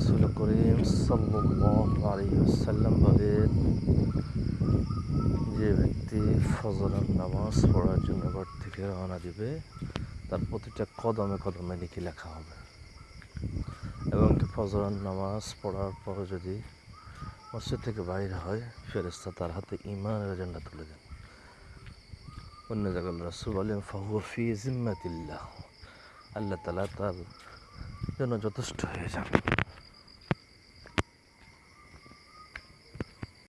রাসূল করিম সাল্লাল্লাহু আলাইহি ওয়াসাল্লাম বলেন, যে ব্যক্তি ফজরের নামাজ পড়ার জন্য ঘর থেকে রওনা দিবে তার প্রতিটা কদমে কদমে নেকি লেখা হবে। এবং ফজরের নামাজ পড়ার পর যদি মসজিদ থেকে বাইরে হয়, ফেরেশতা তার হাতে ঈমানের এজেন্ডা তুলে দেন। অন্য জায়গায় রাসূল বলেন, ফাহুয়া ফি জিম্মাতিল্লাহ, আল্লাহ তাআলা তার জন্য যথেষ্ট হয়ে যাবে।